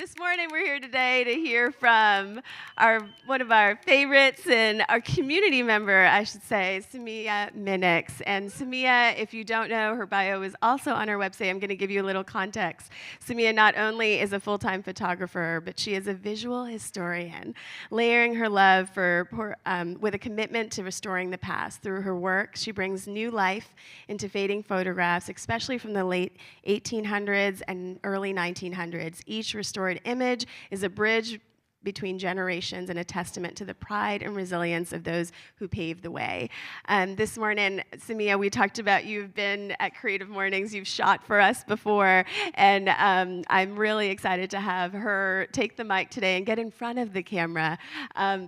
This morning we're here today to hear from one of our favorites and our community member, I should say, Samia Minnicks. And Samia, if you don't know, her bio is also on our website. I'm going to give you a little context. Samia not only is a full-time photographer, but she is a visual historian, layering her love with a commitment to restoring the past. Through her work, she brings new life into fading photographs, especially from the late 1800s and early 1900s. Each restored image is a bridge between generations and a testament to the pride and resilience of those who paved the way. This morning, Samia, we talked about you've been at Creative Mornings, you've shot for us before, and I'm really excited to have her take the mic today and get in front of the camera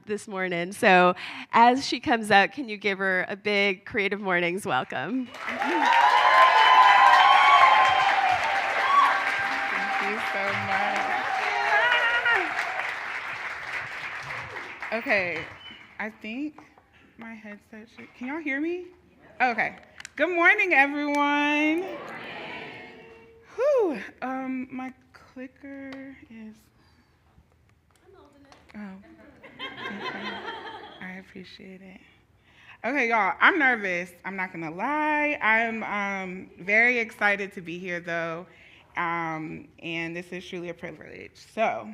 this morning. So as she comes out, can you give her a big Creative Mornings welcome? Thank you so much. Okay, I think my headset should, can y'all hear me? Okay. Good morning, everyone. Whew, my clicker is, I'm holding it. oh, okay. I appreciate it. Okay, y'all, I'm nervous. I'm not gonna lie. I'm very excited to be here, though, and this is truly a privilege. So,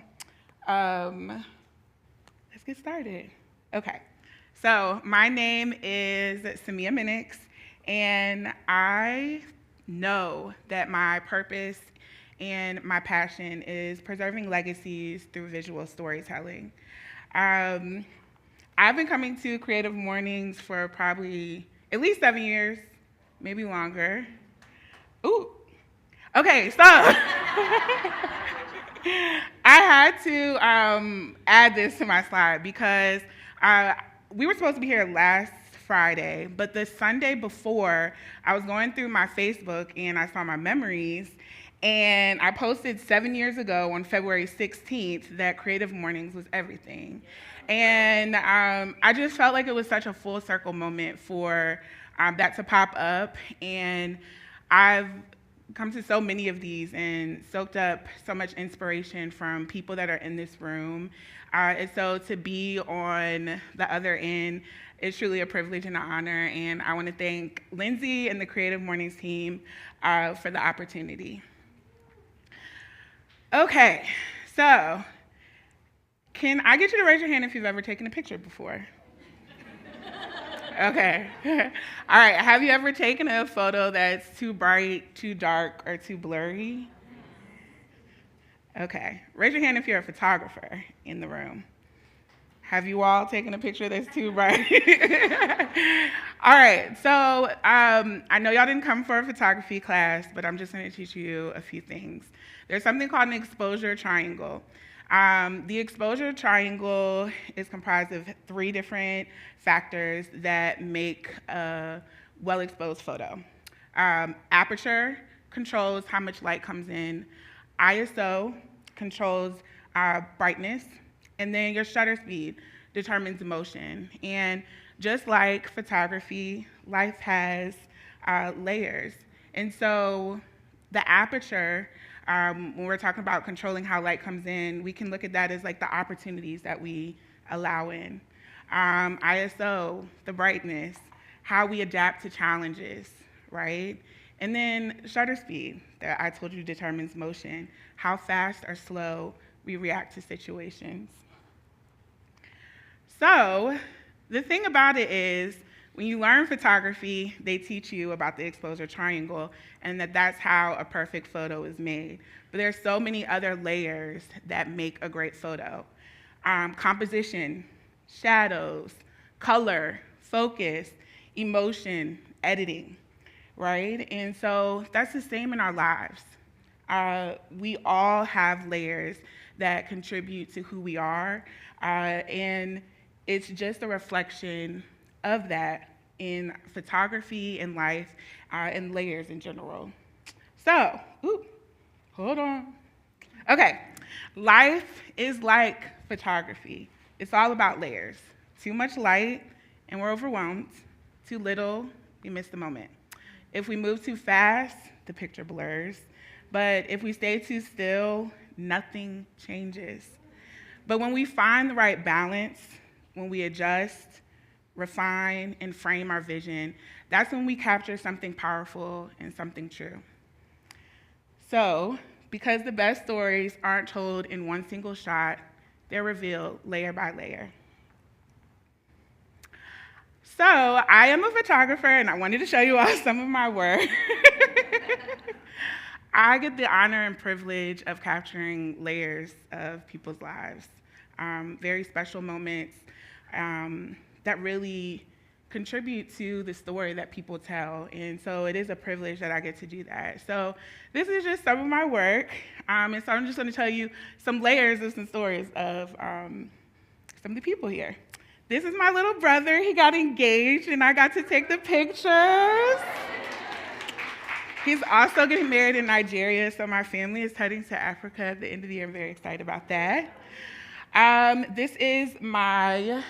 let's get started. Okay, so my name is Samia Minnicks, and I know that my purpose and my passion is preserving legacies through visual storytelling. I've been coming to Creative Mornings for probably at least 7 years, maybe longer. Ooh. Okay, so I had to add this to my slide because we were supposed to be here last Friday, but the Sunday before, I was going through my Facebook and I saw my memories, and I posted 7 years ago on February 16th that Creative Mornings was everything. And I just felt like it was such a full circle moment for that to pop up, and I've come to so many of these and soaked up so much inspiration from people that are in this room. And so to be on the other end is truly a privilege and an honor, and I want to thank Lindsay and the Creative Mornings team for the opportunity. Okay, so can I get you to raise your hand if you've ever taken a picture before? Okay. All right, have you ever taken a photo that's too bright, too dark, or too blurry? Okay, raise your hand if you're a photographer in the room. Have you all taken a picture that's too bright? All right, so I know y'all didn't come for a photography class, but I'm just gonna teach you a few things. There's something called an exposure triangle. The exposure triangle is comprised of 3 different factors that make a well-exposed photo. Aperture controls how much light comes in. ISO controls brightness. And then your shutter speed determines motion. And just like photography, life has layers. And so the aperture, when we're talking about controlling how light comes in, we can look at that as like the opportunities that we allow in. ISO, the brightness, how we adapt to challenges, right? And then shutter speed, that I told you determines motion, how fast or slow we react to situations. So the thing about it is, when you learn photography, they teach you about the exposure triangle and that's how a perfect photo is made. But there's so many other layers that make a great photo. Composition, shadows, color, focus, emotion, editing, right? And so that's the same in our lives. We all have layers that contribute to who we are, and it's just a reflection of that in photography and life and layers in general. So, hold on. Okay, life is like photography. It's all about layers. Too much light and we're overwhelmed. Too little, we miss the moment. If we move too fast, the picture blurs. But if we stay too still, nothing changes. But when we find the right balance, when we adjust, refine, and frame our vision, that's when we capture something powerful and something true. So, because the best stories aren't told in one single shot, they're revealed layer by layer. So, I am a photographer, and I wanted to show you all some of my work. I get the honor and privilege of capturing layers of people's lives, very special moments that really contribute to the story that people tell. And so it is a privilege that I get to do that. So this is just some of my work. And so I'm just going to tell you some layers of some stories of some of the people here. This is my little brother. He got engaged, and I got to take the pictures. He's also getting married in Nigeria, so my family is heading to Africa at the end of the year. I'm very excited about that. This is my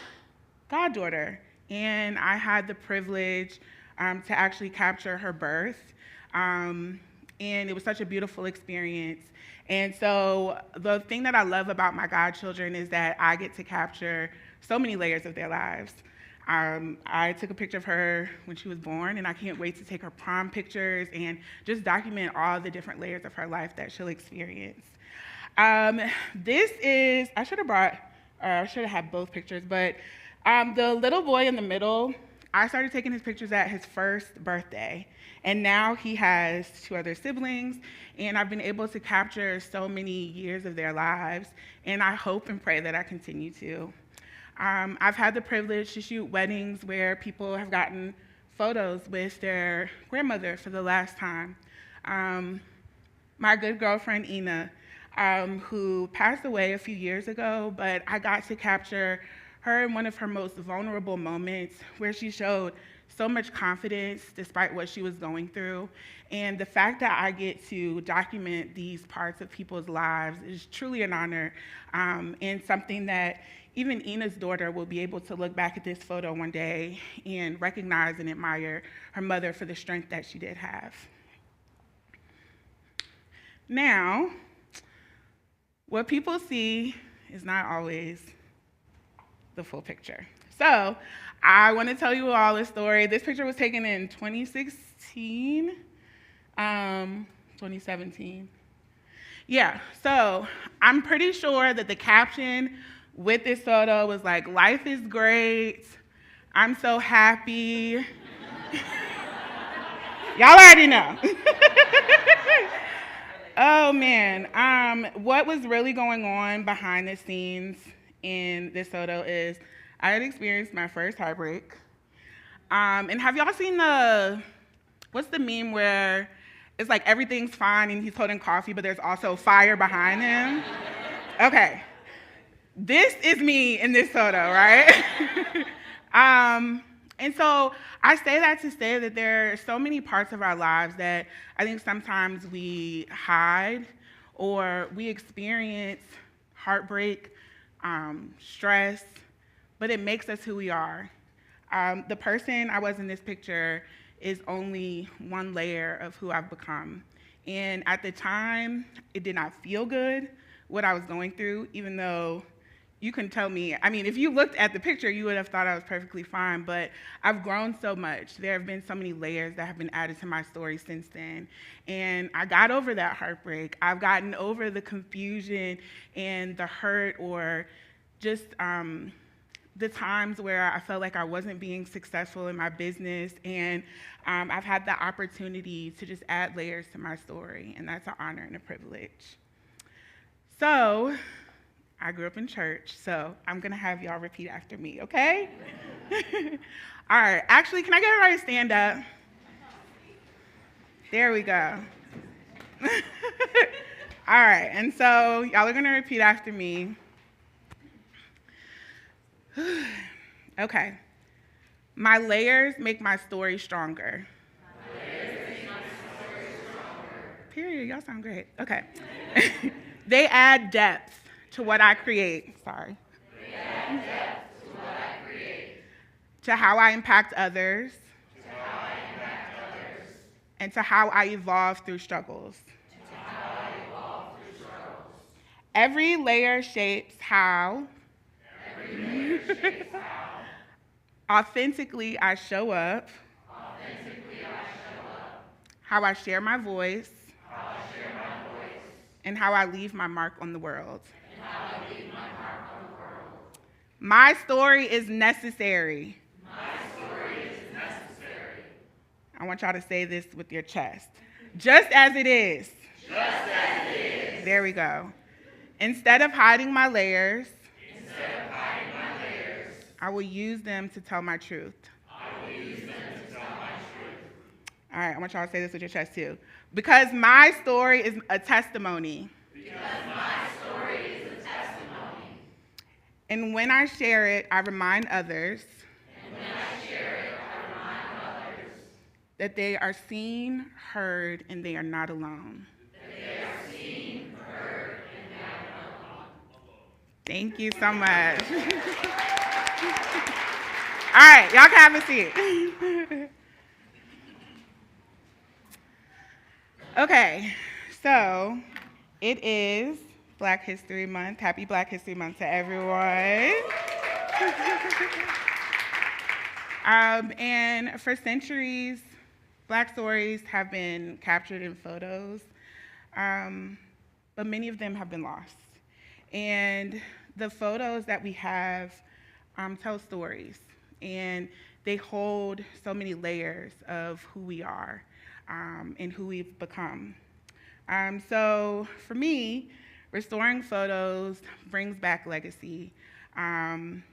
goddaughter, and I had the privilege to actually capture her birth, and it was such a beautiful experience. And so the thing that I love about my godchildren is that I get to capture so many layers of their lives. I took a picture of her when she was born, and I can't wait to take her prom pictures and just document all the different layers of her life that she'll experience. This is, I should have had both pictures, but the little boy in the middle, I started taking his pictures at his first birthday, and now he has 2 other siblings, and I've been able to capture so many years of their lives, and I hope and pray that I continue to. I've had the privilege to shoot weddings where people have gotten photos with their grandmother for the last time. My good girlfriend, Ina, who passed away a few years ago, but I got to capture her in one of her most vulnerable moments where she showed so much confidence despite what she was going through. And the fact that I get to document these parts of people's lives is truly an honor, and something that even Ina's daughter will be able to look back at this photo one day and recognize and admire her mother for the strength that she did have. Now, what people see is not always the full picture. So I want to tell you all a story. This picture was taken in 2017. Yeah, so I'm pretty sure that the caption with this photo was like, "Life is great. I'm so happy." Y'all already know. Oh man, what was really going on behind the scenes in this photo is I had experienced my first heartbreak. And have y'all seen what's the meme where it's like everything's fine and he's holding coffee, but there's also fire behind him? Okay. This is me in this photo, right? And so I say that to say that there are so many parts of our lives that I think sometimes we hide or we experience heartbreak, stress, but it makes us who we are. The person I was in this picture is only one layer of who I've become. And at the time, it did not feel good, what I was going through, even though you can tell me, I mean, if you looked at the picture, you would have thought I was perfectly fine, but I've grown so much. There have been so many layers that have been added to my story since then. And I got over that heartbreak. I've gotten over the confusion and the hurt, or just the times where I felt like I wasn't being successful in my business. And I've had the opportunity to just add layers to my story, and that's an honor and a privilege. So, I grew up in church, so I'm going to have y'all repeat after me, okay? All right. Actually, can I get everybody to stand up? There we go. All right. And so y'all are going to repeat after me. Okay. My layers make my story stronger. Period. Y'all sound great. Okay. They add depth to what I create. Sorry. They add depth to what I create. To how I impact others. To how I impact others. And to how I evolve through struggles. To how I evolve through struggles. Every layer shapes how authentically I show up, how I share my voice, and how I leave my mark on the world. My story is necessary. I want y'all to say this with your chest. Just as it is. There we go. Instead of hiding my layers, I will use them to tell my truth. All right, I want y'all to say this with your chest too. Because my story is a testimony. And when I share it, I remind others that they are seen, heard, and they are not alone. Thank you so much. All right, y'all can have a seat. Okay, so it is Black History Month. Happy Black History Month to everyone. And for centuries, Black stories have been captured in photos, but many of them have been lost. And the photos that we have tell stories, and they hold so many layers of who we are and who we've become. So for me, restoring photos brings back legacy, and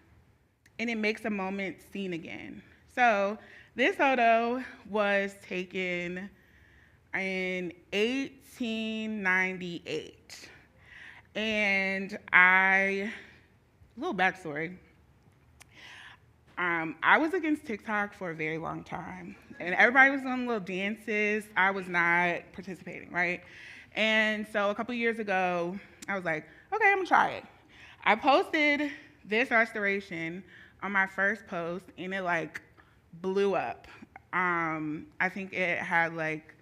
it makes a moment seen again. So this photo was taken in 1898. And a little backstory. I was against TikTok for a very long time. And everybody was doing little dances. I was not participating, right? And so a couple years ago, I was like, okay, I'm gonna try it. I posted this restoration on my first post, and it like blew up. I think it had like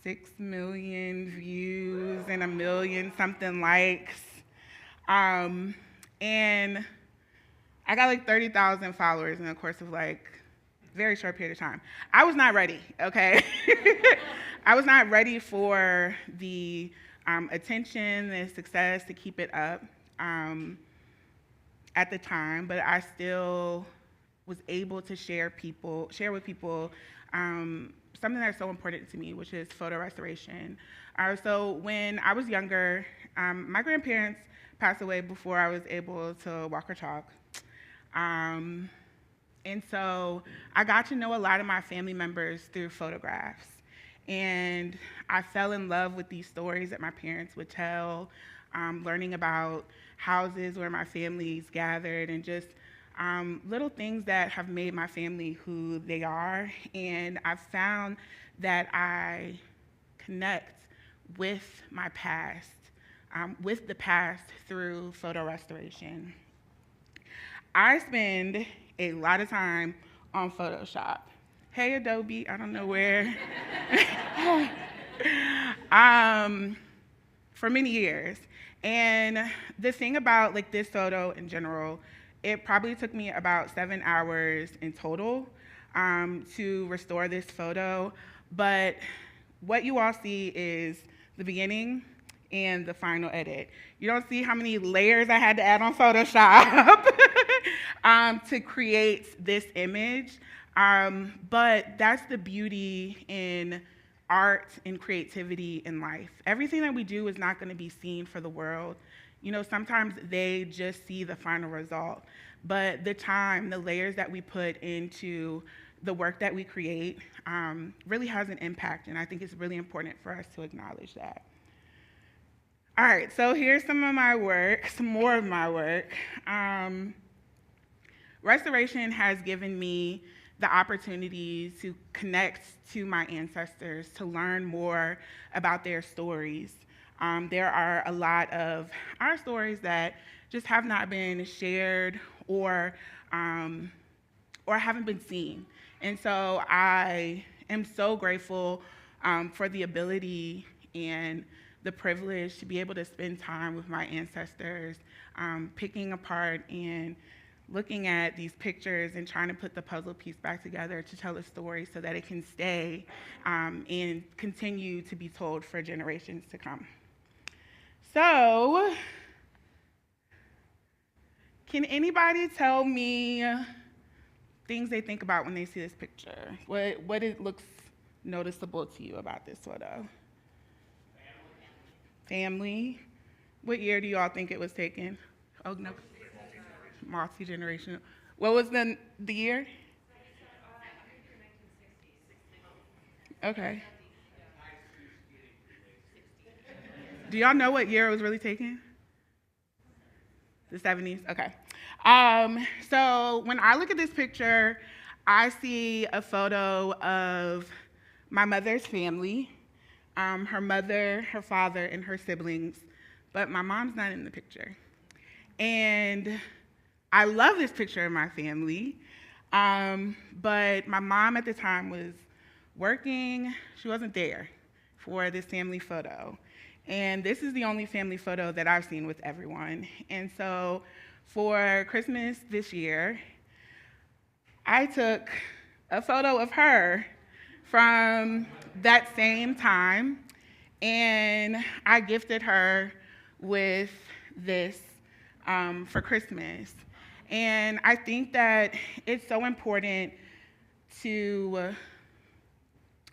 6 million views and 1 million something likes. And I got like 30,000 followers in the course of like a very short period of time. I was not ready, okay? I was not ready for the attention, the success to keep it up at the time, but I still was able to share with people something that's so important to me, which is photo restoration. So when I was younger, my grandparents passed away before I was able to walk or talk. And so I got to know a lot of my family members through photographs. And I fell in love with these stories that my parents would tell, learning about houses where my families gathered, and just little things that have made my family who they are. And I've found that I connect with my past, with the past through photo restoration. I spend a lot of time on Photoshop. Hey, Adobe, I don't know where. For many years. And the thing about like this photo in general, it probably took me about 7 hours in total to restore this photo. But what you all see is the beginning and the final edit. You don't see how many layers I had to add on Photoshop to create this image. But that's the beauty in art and creativity in life. Everything that we do is not going to be seen for the world. You know, sometimes they just see the final result. But the time, the layers that we put into the work that we create really has an impact, and I think it's really important for us to acknowledge that. All right, so here's some of my work, some more of my work. Restoration has given me the opportunity to connect to my ancestors, to learn more about their stories. There are a lot of our stories that just have not been shared or haven't been seen. And so I am so grateful for the ability and the privilege to be able to spend time with my ancestors, picking apart and looking at these pictures and trying to put the puzzle piece back together to tell a story so that it can stay and continue to be told for generations to come. So, can anybody tell me things they think about when they see this picture? What it looks noticeable to you about this photo? Family. What year do you all think it was taken? Oh, no. Multi-generational. What was the year? Okay. Do y'all know what year it was really taken? The 70s? Okay. So when I look at this picture, I see a photo of my mother's family, her mother, her father, and her siblings, but my mom's not in the picture. And I love this picture of my family, but my mom at the time was working. She wasn't there for this family photo. And this is the only family photo that I've seen with everyone. And so for Christmas this year, I took a photo of her from that same time, and I gifted her with this for Christmas. And I think that it's so important to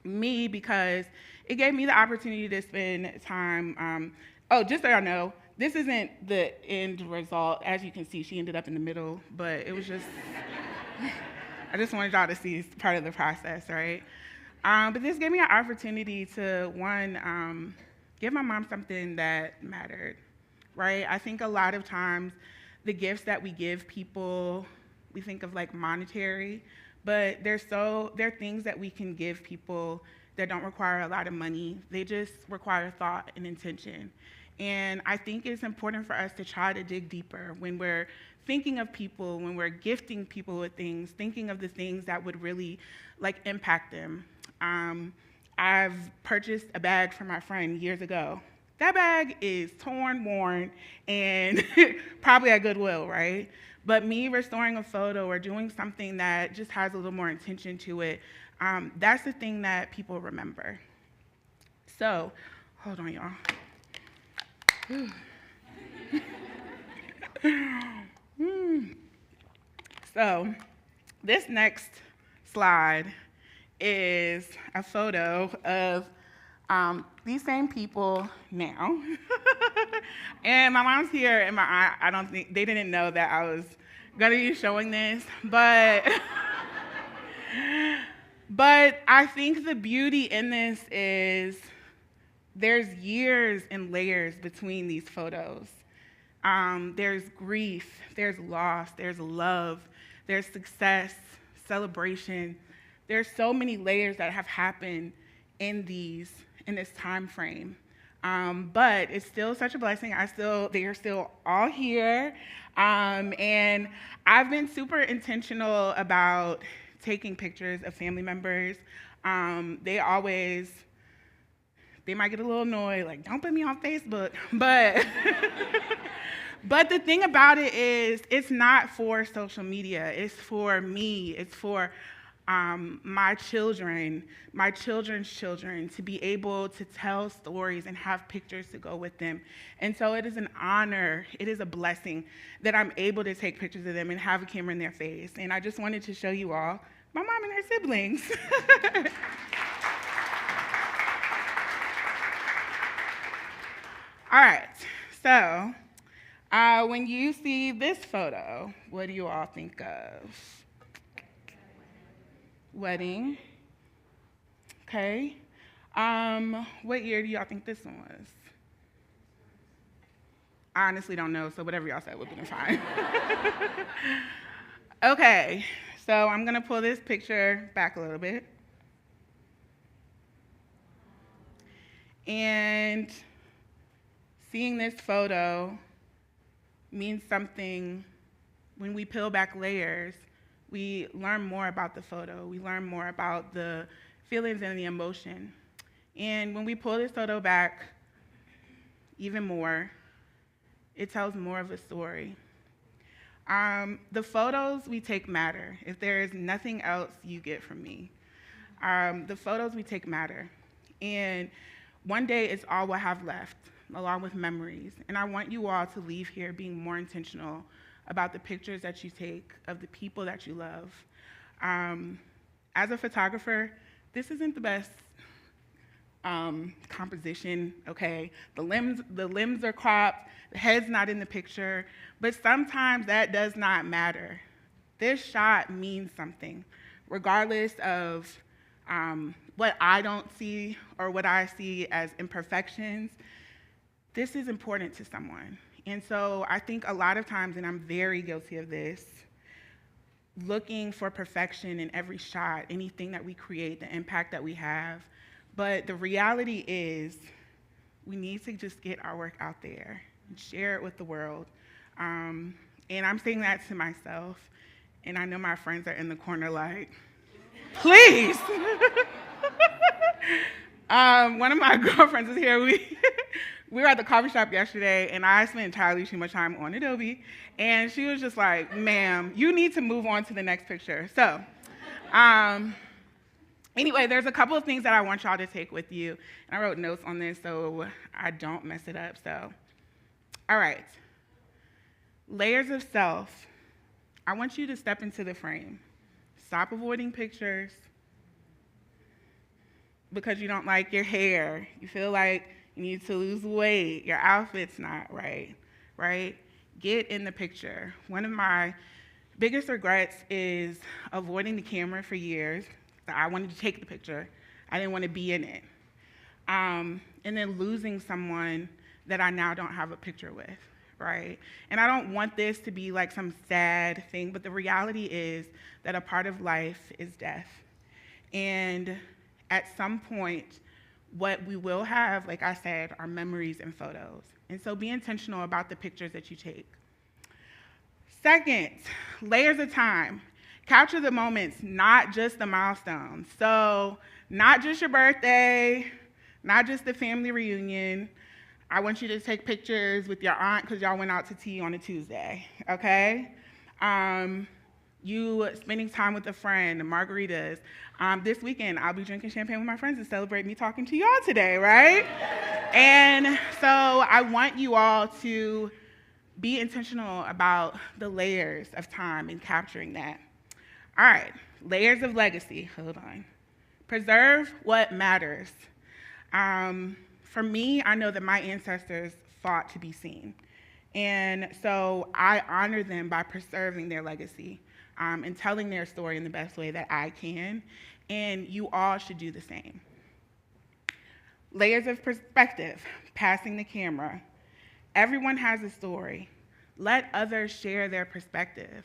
me because it gave me the opportunity to spend time. Just so y'all know, this isn't the end result. As you can see, she ended up in the middle, but it was just, I just wanted y'all to see part of the process, right? But this gave me an opportunity to, one, give my mom something that mattered, right? I think a lot of times the gifts that we give people, we think of like monetary, but there are things that we can give people that don't require a lot of money. They just require thought and intention. And I think it's important for us to try to dig deeper when we're thinking of people, when we're gifting people with things, thinking of the things that would really like impact them. I've purchased a bag for my friend years ago. That bag is torn, worn, and probably at Goodwill, right? But me restoring a photo or doing something that just has a little more intention to it, that's the thing that people remember. So, hold on, y'all. So, this next slide is a photo of these same people now. And my mom's here, and my aunt, I don't think, they didn't know that I was gonna be showing this, but I think the beauty in this is there's years and layers between these photos. There's grief, there's loss, there's love, there's success, celebration. There's so many layers that have happened in this time frame. But it's still such a blessing. They are still all here. And I've been super intentional about taking pictures of family members. They might get a little annoyed, like, don't put me on Facebook. But, but the thing about it is, it's not for social media. It's for me. It's for my children, my children's children, to be able to tell stories and have pictures to go with them. And so it is an honor, it is a blessing that I'm able to take pictures of them and have a camera in their face. And I just wanted to show you all my mom and her siblings. All right, so when you see this photo, what do you all think of? Wedding. Okay. What year do y'all think this one was? I honestly don't know, so whatever y'all said would be fine. Okay, so I'm gonna pull this picture back a little bit. And seeing this photo means something. When we peel back layers, we learn more about the photo. We learn more about the feelings and the emotion. And when we pull this photo back, even more. It tells more of a story. The photos we take matter. If there is nothing else you get from me, the photos we take matter. And one day it's all we'll have left, along with memories. And I want you all to leave here being more intentional about the pictures that you take of the people that you love. As a photographer, this isn't the best composition, okay? The limbs are cropped, the head's not in the picture, but sometimes that does not matter. This shot means something, regardless of what I don't see or what I see as imperfections. This is important to someone. And so I think a lot of times, and I'm very guilty of this, looking for perfection in every shot, anything that we create, the impact that we have. But the reality is, we need to just get our work out there and share it with the world. And I'm saying that to myself, and I know my friends are in the corner like, please. One of my girlfriends is here. We were at the coffee shop yesterday, and I spent entirely too much time on Adobe, and she was just like, ma'am, you need to move on to the next picture. So, anyway, there's a couple of things that I want y'all to take with you, and I wrote notes on this so I don't mess it up. So, all right. Layers of self. I want you to step into the frame. Stop avoiding pictures because you don't like your hair. You feel like you need to lose weight. Your outfit's not right, right? Get in the picture. One of my biggest regrets is avoiding the camera for years. I wanted to take the picture. I didn't want to be in it. And then losing someone that I now don't have a picture with, right? And I don't want this to be like some sad thing, but the reality is that a part of life is death. And at some point, what we will have, like I said, are memories and photos. And so be intentional about the pictures that you take. Second, layers of time. Capture the moments, not just the milestones. So not just your birthday, not just the family reunion. I want you to take pictures with your aunt because y'all went out to tea on a Tuesday, okay? You spending time with a friend, margaritas. This weekend, I'll be drinking champagne with my friends to celebrate me talking to y'all today, right? And so I want you all to be intentional about the layers of time and capturing that. All right, layers of legacy. Hold on. Preserve what matters. For me, I know that my ancestors fought to be seen. And so I honor them by preserving their legacy and telling their story in the best way that I can. And you all should do the same. Layers of perspective, passing the camera. Everyone has a story. Let others share their perspective.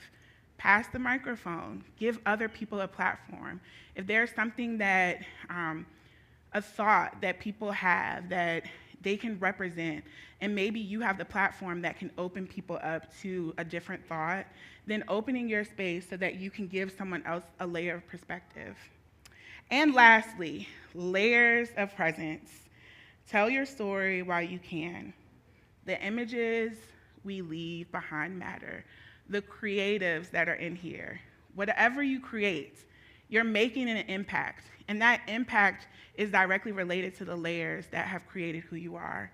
Pass the microphone. Give other people a platform. If there's something that, a thought that people have that they can represent, and maybe you have the platform that can open people up to a different thought, then opening your space so that you can give someone else a layer of perspective. And lastly, layers of presence. Tell your story while you can. The images we leave behind matter. The creatives that are in here. Whatever you create, you're making an impact. And that impact is directly related to the layers that have created who you are.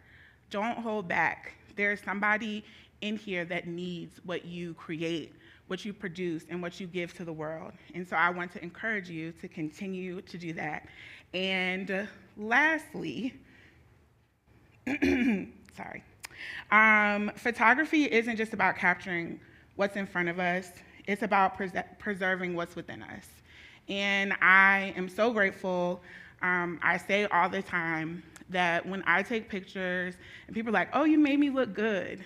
Don't hold back. There's somebody in here that needs what you create, what you produce, and what you give to the world. And so I want to encourage you to continue to do that. And lastly, sorry, photography isn't just about capturing what's in front of us. It's about preserving what's within us. And I am so grateful. I say all the time that when I take pictures and people are like, oh, you made me look good,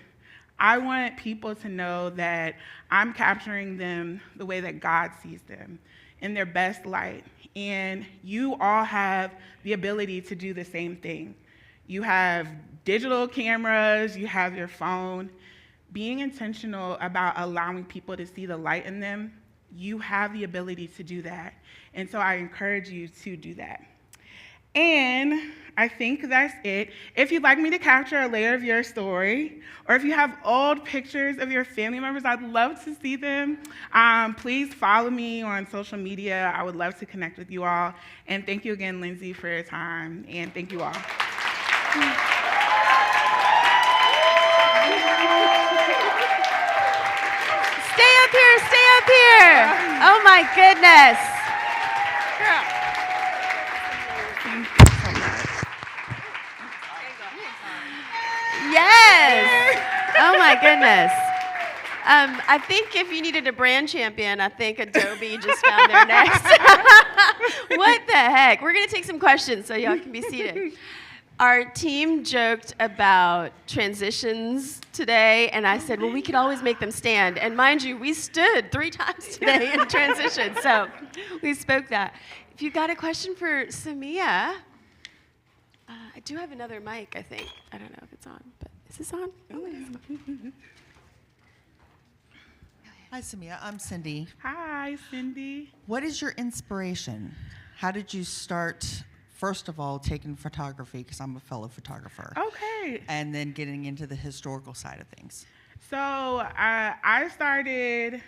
I want people to know that I'm capturing them the way that God sees them, in their best light. And you all have the ability to do the same thing. You have digital cameras, you have your phone. Being intentional about allowing people to see the light in them, you have the ability to do that. And so I encourage you to do that. And I think that's it. If you'd like me to capture a layer of your story, or if you have old pictures of your family members, I'd love to see them. Please follow me on social media. I would love to connect with you all. And thank you again, Lindsay, for your time. And thank you all. Stay up here, stay up here. Oh my goodness. Yes. Oh my goodness. I think if you needed a brand champion, I think Adobe just found their next. What the heck? We're going to take some questions so y'all can be seated. Our team joked about transitions today, and I said, well, we could always make them stand. And mind you, we stood 3 times today in transition, so we spoke that. If you got a question for Samia, I do have another mic, I think. I don't know if it's on, but is this on? Oh, it is. Hi, Samia. I'm Cindy. Hi, Cindy. What is your inspiration? How did you start, first of all, taking photography, because I'm a fellow photographer. Okay. And then getting into the historical side of things? So I started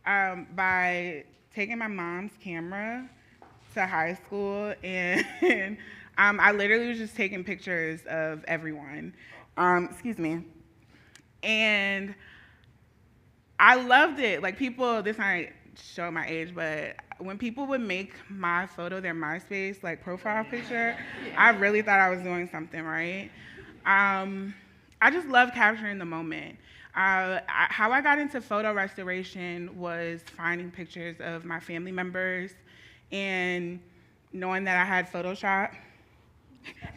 by taking my mom's camera to high school, and I literally was just taking pictures of everyone. Excuse me. And I loved it. Like, people, this might show my age, but when people would make my photo their MySpace, like, profile picture, I really thought I was doing something right. I just love capturing the moment. How I got into photo restoration was finding pictures of my family members and knowing that I had Photoshop.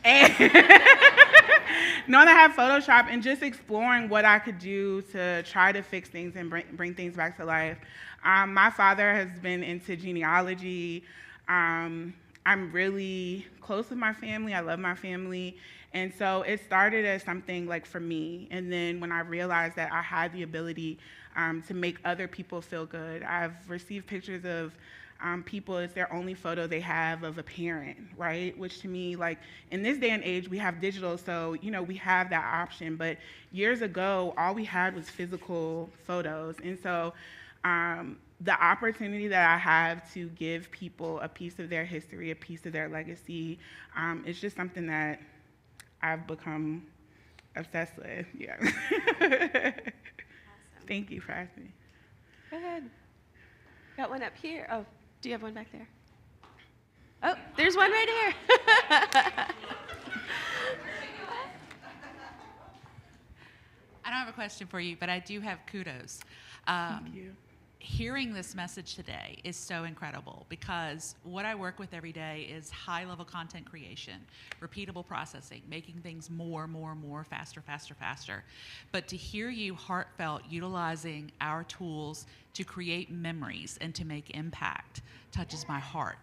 And knowing I had Photoshop and just exploring what I could do to try to fix things and bring things back to life. My father has been into genealogy. I'm really close with my family. I love my family. And so it started as something like for me. And then when I realized that I had the ability to make other people feel good, I've received pictures of people, it's their only photo they have of a parent, right? Which to me, like, in this day and age, we have digital, so, you know, we have that option. But years ago, all we had was physical photos. And so the opportunity that I have to give people a piece of their history, a piece of their legacy, is just something that I've become obsessed with. Yeah. Awesome. Thank you for asking me. Go ahead. Got one up here. Oh, do you have one back there? Oh, there's one right here. I don't have a question for you, but I do have kudos. Thank you. Hearing this message today is so incredible, because what I work with every day is high-level content creation, repeatable processing, making things more, faster. But to hear you heartfelt utilizing our tools to create memories and to make impact touches my heart.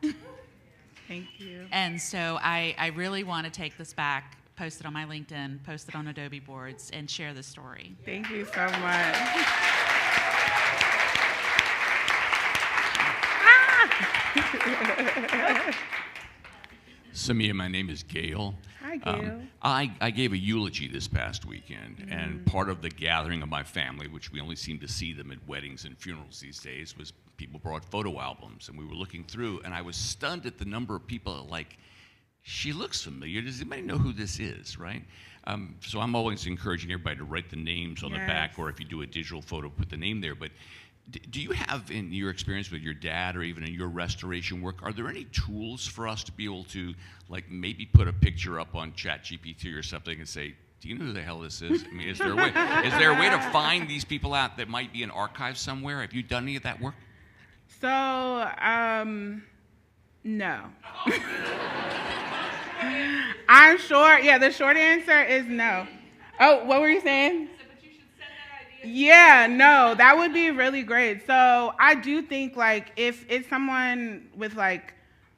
Thank you. And so I really want to take this back, post it on my LinkedIn, post it on Adobe boards, and share this story. Thank you so much. Samia, my name is Gail. Hi, Gail. I gave a eulogy this past weekend, and part of the gathering of my family, which we only seem to see them at weddings and funerals these days, was people brought photo albums, and we were looking through, and I was stunned at the number of people that, like, she looks familiar. Does anybody know who this is, right? So I'm always encouraging everybody to write the names on the back, or if you do a digital photo, put the name there. But do you have, in your experience with your dad or even in your restoration work, are there any tools for us to be able to, like, maybe put a picture up on ChatGPT or something and say, do you know who the hell this is? I mean, is there a way to find these people out that might be in archives somewhere? Have you done any of that work? So, no. I'm sure, yeah, the short answer is no. Oh, what were you saying? Yeah, no, that would be really great. So I do think, like, if it's someone with, like,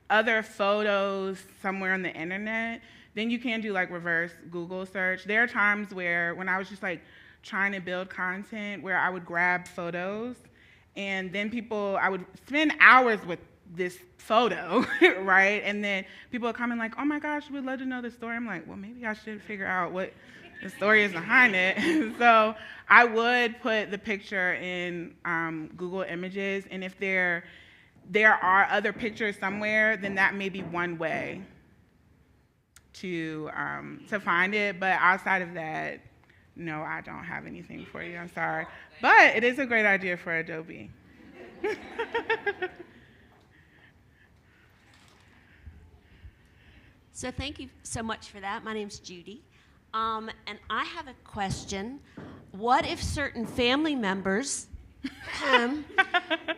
other photos somewhere on the internet, then you can do, like, reverse Google search. There are times where, when I was just, like, trying to build content, where I would grab photos, and then I would spend hours with this photo, right? And then people are coming like, oh my gosh, we'd love to know the story. I'm like, well, maybe I should figure out what the story is behind it. So I would put the picture in Google Images, and if there are other pictures somewhere, then that may be one way to find it. But outside of that, no, I don't have anything for you. I'm sorry. But it is a great idea for Adobe. So thank you so much for that. My name's Judy. And I have a question. What if certain family members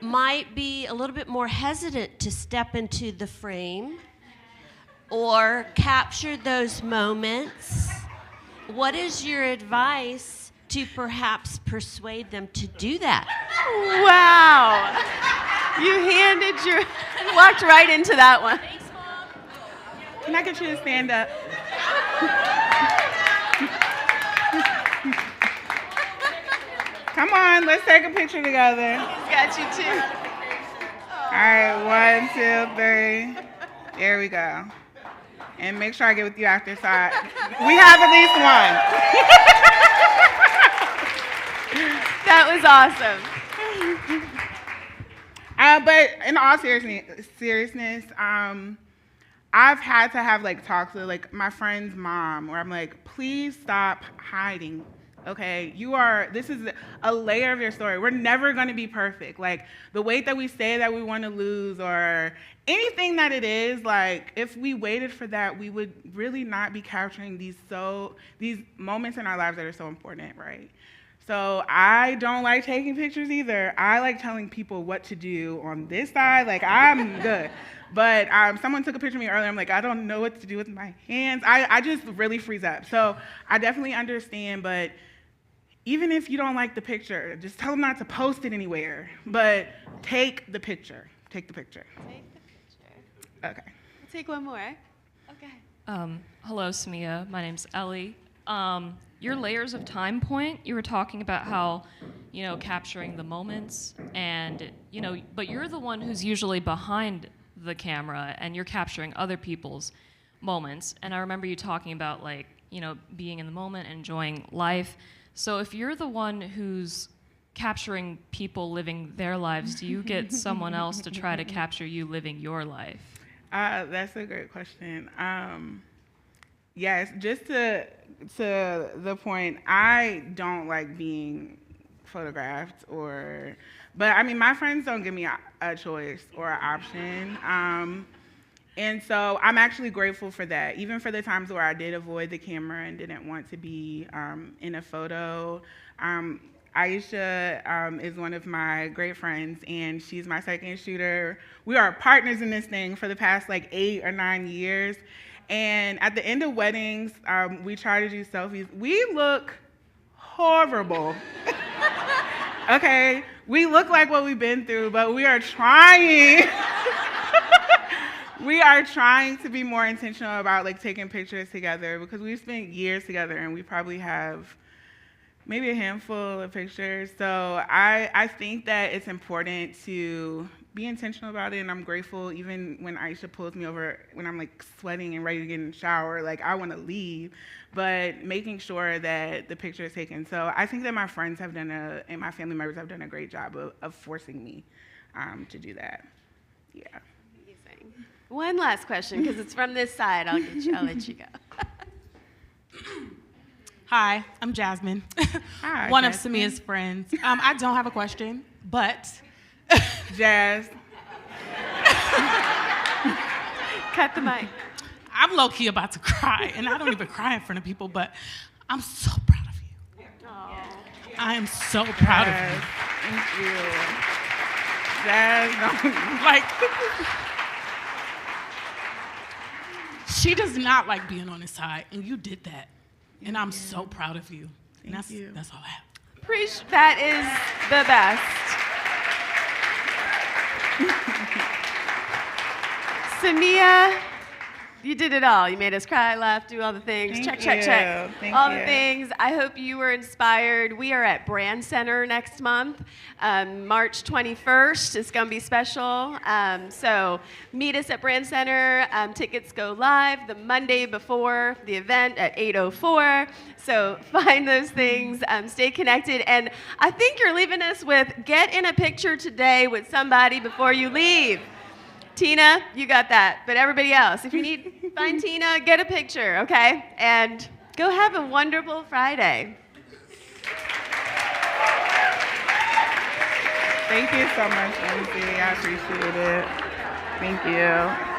might be a little bit more hesitant to step into the frame or capture those moments? What is your advice to perhaps persuade them to do that? Wow. You walked right into that one. Thanks, Mom. Can I get you to stand up? Come on, let's take a picture together. He's got you too. All right, 1, 2, 3. There we go. And make sure I get with you after, so we have at least one. That was awesome. But in all seriousness, I've had to have like talks with like my friend's mom, where I'm like, please stop hiding. Okay, this is a layer of your story. We're never going to be perfect. Like the weight that we say that we want to lose, or anything that it is, like if we waited for that, we would really not be capturing these moments in our lives that are so important, right? So I don't like taking pictures either. I like telling people what to do on this side. Like I'm good. But someone took a picture of me earlier. I'm like, I don't know what to do with my hands. I just really freeze up. So I definitely understand, but even if you don't like the picture, just tell them not to post it anywhere. But take the picture. Take the picture. Take the picture. Okay. We'll take one more. Okay. Hello, Samia. My name's Ellie. Your layers of time point, you were talking about how, capturing the moments and, but you're the one who's usually behind the camera and you're capturing other people's moments. And I remember you talking about being in the moment, enjoying life. So if you're the one who's capturing people living their lives, do you get someone else to try to capture you living your life? That's a great question. Yes, just to the point, I don't like being photographed but I mean, my friends don't give me a choice or an option. And so I'm actually grateful for that, even for the times where I did avoid the camera and didn't want to be in a photo. Aisha is one of my great friends, and she's my second shooter. We are partners in this thing for the past 8 or 9 years. And at the end of weddings, we try to do selfies. We look horrible. Okay, we look like what we've been through, but we are trying. We are trying to be more intentional about taking pictures together, because we've spent years together and we probably have maybe a handful of pictures. So I think that it's important to be intentional about it, and I'm grateful even when Aisha pulls me over when I'm sweating and ready to get in the shower, I want to leave, but making sure that the picture is taken. So I think that my friends and my family members have done a great job of forcing me to do that. Yeah. Amazing. One last question, because it's from this side. I'll let you go. Hi, I'm Jasmine. Hi, One Jasmine. of Samia's friends. I don't have a question, but Jazz. Cut the mic. I'm low-key about to cry, and I don't even cry in front of people, but I'm so proud of you. Aww. I am so proud of you. Thank you. Jazz, She does not like being on his side, and you did that. And I'm so proud of you. And Thank you. That's all I have. That is the best. Samia, You did it all. You made us cry, laugh, do all the things. Thank check. you. Thank all you. the things. I hope you were inspired. We are at Brand Center next month, March 21st. It's going to be special. So meet us at Brand Center. Tickets go live the Monday before the event at 8:04. So find those things. Stay connected. And I think you're leaving us with get in a picture today with somebody before you leave. Tina, you got that. But everybody else, if you need, find Tina, get a picture, okay? And go have a wonderful Friday. Thank you so much, Lindsay. I appreciate it. Thank you.